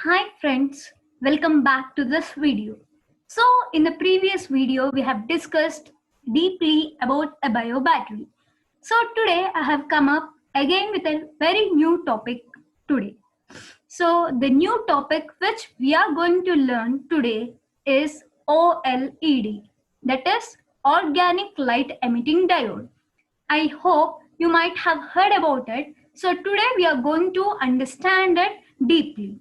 Hi friends, welcome back to this video. So in the previous video we have discussed deeply about a bio battery. So today I have come up again with a very new topic today. So the new topic which we are going to learn today is OLED, that is organic light emitting diode. I hope you might have heard about it. So today we are going to understand it deeply.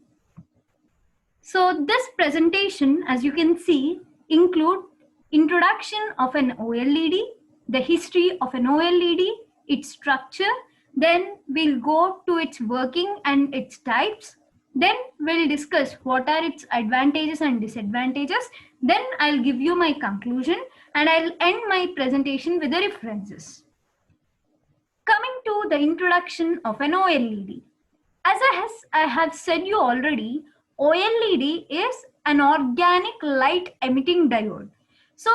So this presentation, as you can see, include introduction of an OLED, the history of an OLED, its structure, then we'll go to its working and its types. Then we'll discuss what are its advantages and disadvantages. Then I'll give you my conclusion and I'll end my presentation with the references. Coming to the introduction of an OLED. As I have said you already, OLED is an organic light emitting diode. So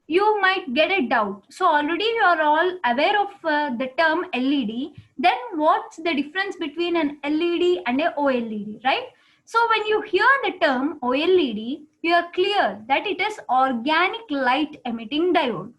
you might get a doubt. So already you are all aware of the term LED. Then what's the difference between an LED and a OLED, right? So when you hear the term OLED, you are clear that it is organic light emitting diode.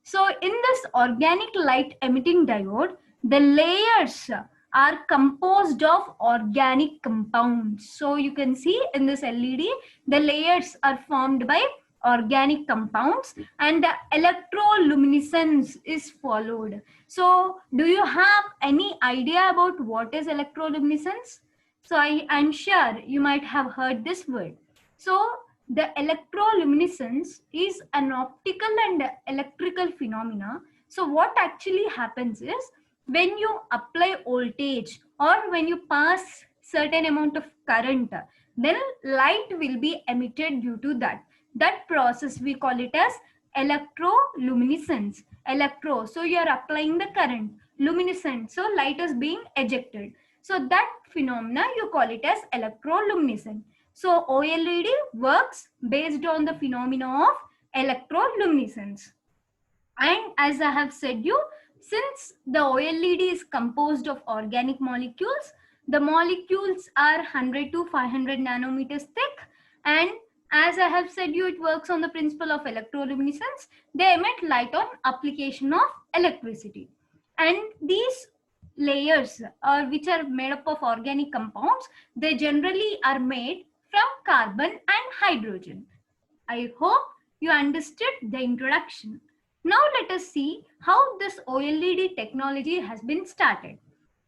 So in this organic light emitting diode, the layers are composed of organic compounds. So you can see in this LED, the layers are formed by organic compounds and the electroluminescence is followed. So do you have any idea about what is electroluminescence? So I'm sure you might have heard this word. So the electroluminescence is an optical and electrical phenomena. So what actually happens is when you apply voltage or when you pass certain amount of current, then light will be emitted due to that. That process we call it as electroluminescence. Electro, so you are applying the current. Luminescent, so light is being ejected. So that phenomena you call it as electroluminescence. So OLED works based on the phenomena of electroluminescence. And as I have said you, since the OLED is composed of organic molecules, the molecules are 100 to 500 nanometers thick, and as I have said you, it works on the principle of electroluminescence. They emit light on application of electricity. And these layers which are made up of organic compounds, they generally are made from carbon and hydrogen. I hope you understood the introduction. Now let us see how this OLED technology has been started.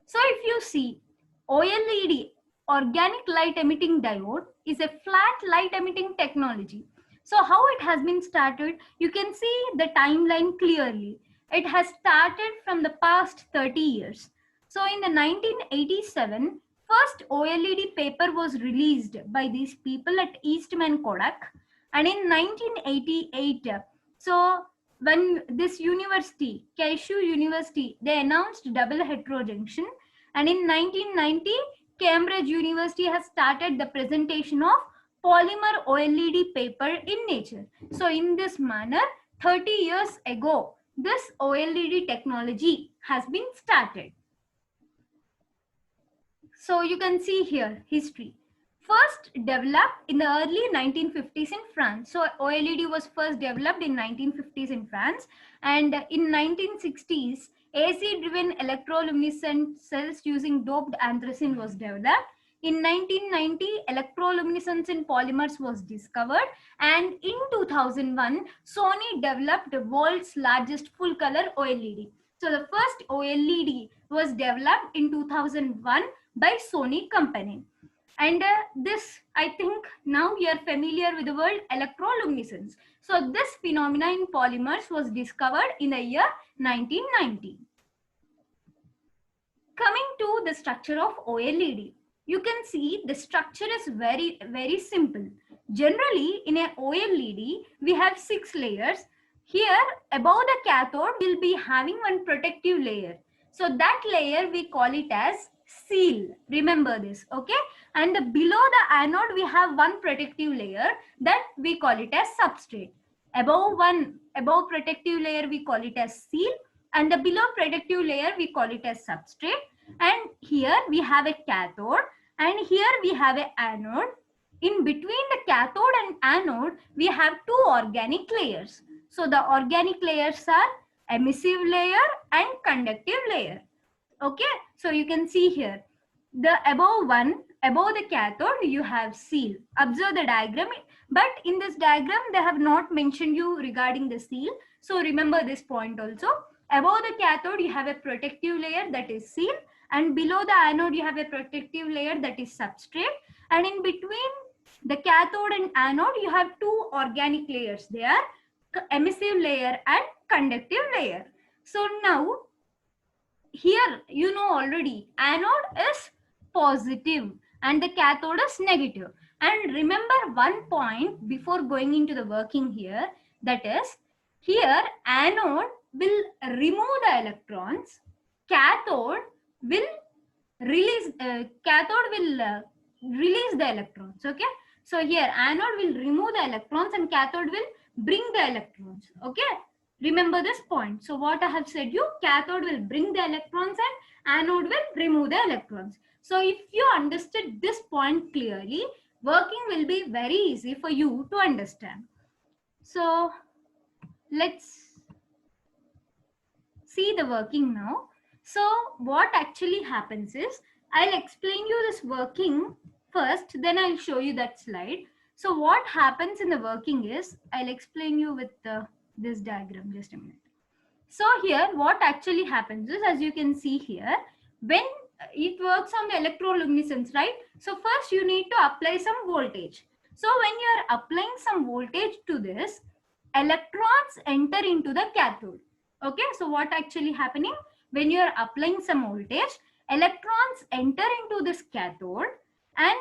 So if you see, OLED, organic light emitting diode, is a flat light emitting technology. So how it has been started, you can see the timeline clearly. It has started from the past 30 years. So in the 1987, first OLED paper was released by these people at Eastman Kodak. And in 1988, so when this university, Cashew University, they announced double heterojunction. And in 1990, Cambridge University has started the presentation of polymer OLED paper in Nature. So in this manner, 30 years ago, this OLED technology has been started. So you can see here history. First developed in the early 1950s in France. So OLED was first developed in 1950s in France, and in 1960s AC-driven electroluminescent cells using doped anthracene was developed. In 1990, electroluminescence in polymers was discovered, and in 2001, Sony developed the world's largest full-color OLED. So the first OLED was developed in 2001 by Sony company. And this, I think now you are familiar with the word electroluminescence. So this phenomena in polymers was discovered in the year 1990. Coming to the structure of OLED, you can see the structure is very simple. Generally, in a OLED, we have 6 layers. Here, above the cathode, we'll be having one protective layer. So that layer, we call it as seal. Remember this, okay? And below the anode, we have one protective layer that we call it as substrate. Above protective layer, we call it as seal. And the below protective layer, we call it as substrate. And here we have a cathode. and here we have an anode. In between the cathode and anode, we have two organic layers. So the organic layers are emissive layer and conductive layer. Okay, so you can see here, the above the cathode, you have seal. Observe the diagram, but in this diagram they have not mentioned you regarding the seal. So remember this point also. Above the cathode you have a protective layer, that is seal, and below the anode you have a protective layer, that is substrate, and in between the cathode and anode you have two organic layers. They are emissive layer and conductive layer. So now here you know already, anode is positive and the cathode is negative. And remember one point before going into the working here, that is, here anode will remove the electrons, cathode will release release the electrons. Okay, so here anode will remove the electrons and cathode will bring the electrons. Okay, remember this point. So what I have said you, cathode will bring the electrons and anode will remove the electrons. So if you understood this point clearly, working will be very easy for you to understand. So let's see the working now. So what actually happens is, I'll explain you this working first, then I'll show you that slide. So what happens in the working is, I'll explain you with this diagram, just a minute. So here what actually happens is, as you can see here, when it works on the electroluminescence, right? So first you need to apply some voltage. So when you are applying some voltage to this, electrons enter into the cathode. Okay, so what actually happening, when you are applying some voltage, electrons enter into this cathode, and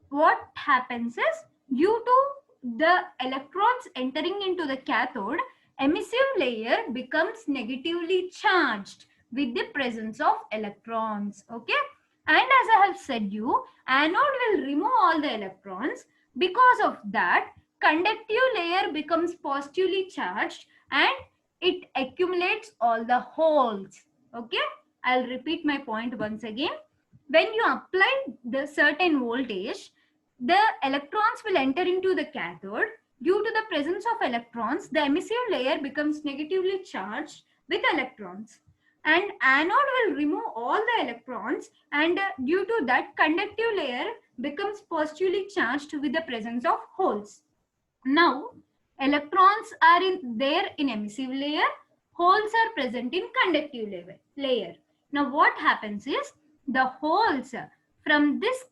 what happens is, due to the electrons entering into the cathode, emissive layer becomes negatively charged with the presence of electrons. Okay, and as I have said you, anode will remove all the electrons. Because of that, conductive layer becomes positively charged and it accumulates all the holes. Okay, I'll repeat my point once again. When you apply the certain voltage, the electrons will enter into the cathode. Due to the presence of electrons, the emissive layer becomes negatively charged with electrons, and anode will remove all the electrons, and due to that, conductive layer becomes positively charged with the presence of holes. Now electrons are there in emissive layer, holes are present in conductive layer. Now what happens is, the holes from this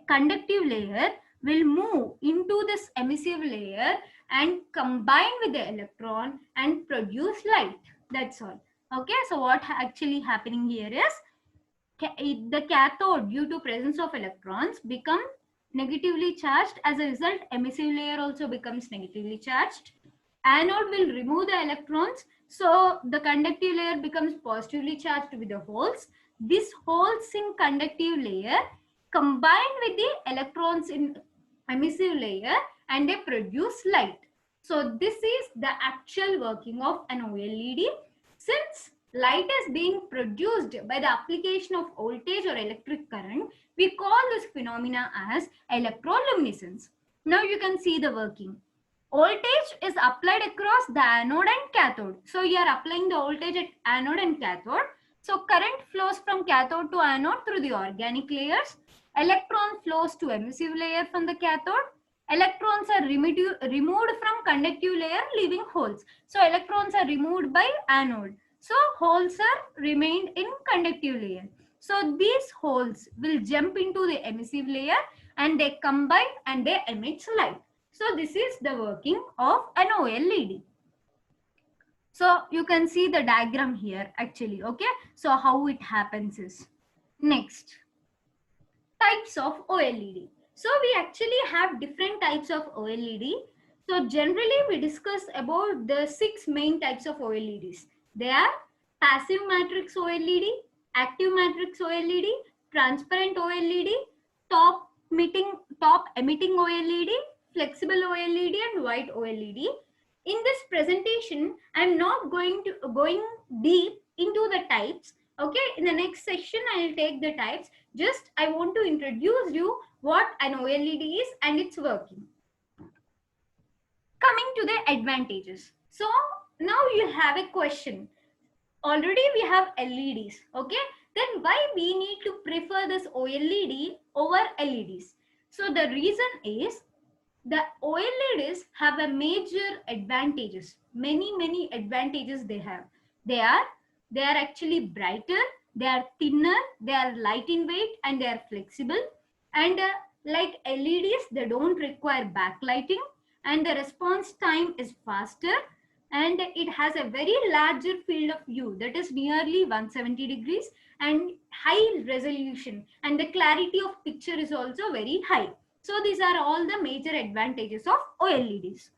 conductive layer will move into this emissive layer and combine with the electron and produce light. That's all. Okay, so what actually happening here is, the cathode, due to presence of electrons, become negatively charged. As a result, emissive layer also becomes negatively charged. Anode will remove the electrons, so the conductive layer becomes positively charged with the holes. These holes in conductive layer combine with the electrons in emissive layer and they produce light. So this is the actual working of an OLED. Since light is being produced by the application of voltage or electric current, we call this phenomena as electroluminescence. Now you can see the working. Voltage is applied across the anode and cathode. So you are applying the voltage at anode and cathode. So current flows from cathode to anode through the organic layers. Electron flows to emissive layer from the cathode. Electrons are removed from conductive layer, leaving holes. So electrons are removed by anode. So holes are remained in conductive layer. So these holes will jump into the emissive layer and they combine and they emit light. So this is the working of an OLED. So you can see the diagram here actually. Okay, so how it happens is, next, types of OLED. So we actually have different types of OLED. So generally we discuss about the 6 main types of OLEDs. They are passive matrix OLED, active matrix OLED, transparent OLED, top emitting OLED, flexible OLED and white OLED. In this presentation, I am not going deep into the types, Okay, in the next section, I'll take the types. Just I want to introduce you what an OLED is and its working. Coming to the advantages. So now you have a question. Already we have LEDs, okay? Then why we need to prefer this OLED over LEDs? So the reason is the OLEDs have a major advantages. Many advantages they have. They are they are actually brighter, they are thinner, they are light in weight, and they are flexible. And like LEDs, they don't require backlighting, and the response time is faster, and it has a very larger field of view, that is nearly 170 degrees, and high resolution, and the clarity of picture is also very high. So these are all the major advantages of OLEDs.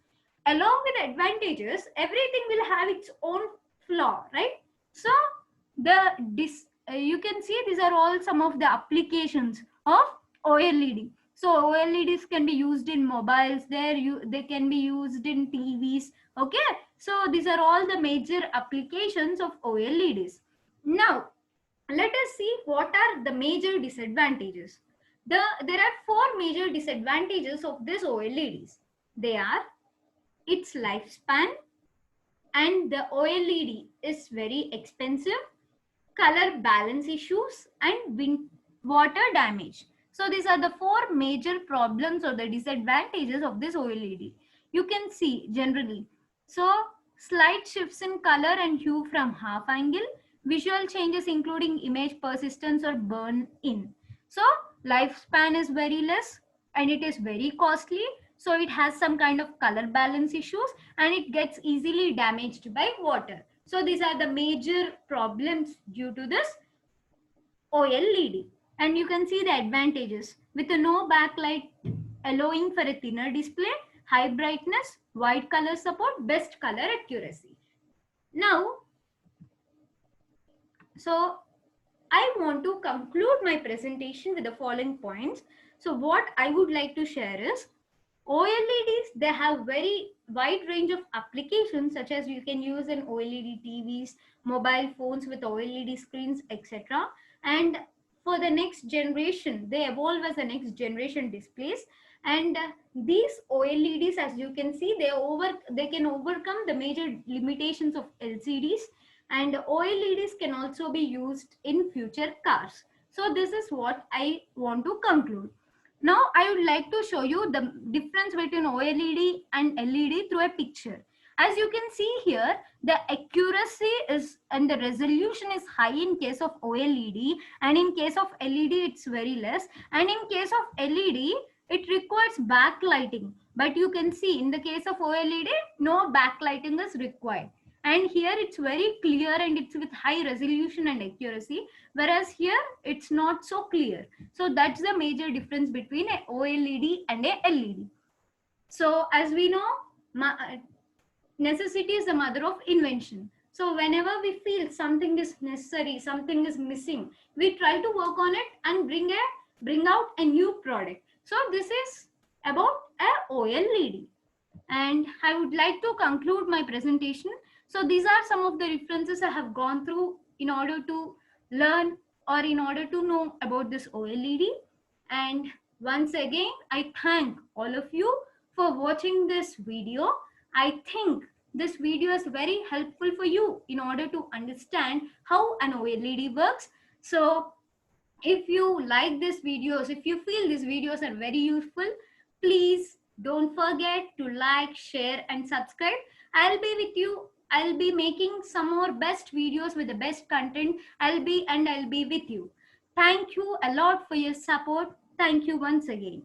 Along with advantages, everything will have its own flaw, right? So you can see these are all some of the applications of OLED. So OLEDs can be used in mobiles. They can be used in TVs. Okay. So these are all the major applications of OLEDs. Now let us see what are the major disadvantages. There are four major disadvantages of this OLEDs. They are its lifespan, and the OLED is very expensive, color balance issues, and water damage. So these are the four major problems or the disadvantages of this OLED. You can see generally. So slight shifts in color and hue from half angle, visual changes including image persistence or burn in. So lifespan is very less and it is very costly. So it has some kind of color balance issues and it gets easily damaged by water. So these are the major problems due to this OLED. And you can see the advantages with a no backlight, allowing for a thinner display, high brightness, wide color support, best color accuracy. Now, so I want to conclude my presentation with the following points. So what I would like to share is OLEDs, they have very wide range of applications, such as you can use in OLED TVs, mobile phones with OLED screens, etc. And for the next generation, they evolve as the next generation displays. And these OLEDs, as you can see, they can overcome the major limitations of LCDs. And OLEDs can also be used in future cars. So this is what I want to conclude. Now I would like to show you the difference between OLED and LED through a picture. As you can see here, the accuracy is and the resolution is high in case of OLED, and in case of LED it's very less, and in case of LED it requires backlighting. But you can see in the case of OLED, no backlighting is required. And here it's very clear and it's with high resolution and accuracy, whereas here it's not so clear. So that's the major difference between a OLED and a LED. So as we know, necessity is the mother of invention. So whenever we feel something is necessary, something is missing, we try to work on it and bring out a new product. So this is about a OLED. And I would like to conclude my presentation. So these are some of the references I have gone through in order to learn or in order to know about this OLED. And once again, I thank all of you for watching this video. I think this video is very helpful for you in order to understand how an OLED works. So if you like these videos, if you feel these videos are very useful, please don't forget to like, share, and subscribe. I'll be with you. I'll be making some more best videos with the best content. I'll be with you. Thank you a lot for your support. Thank you once again.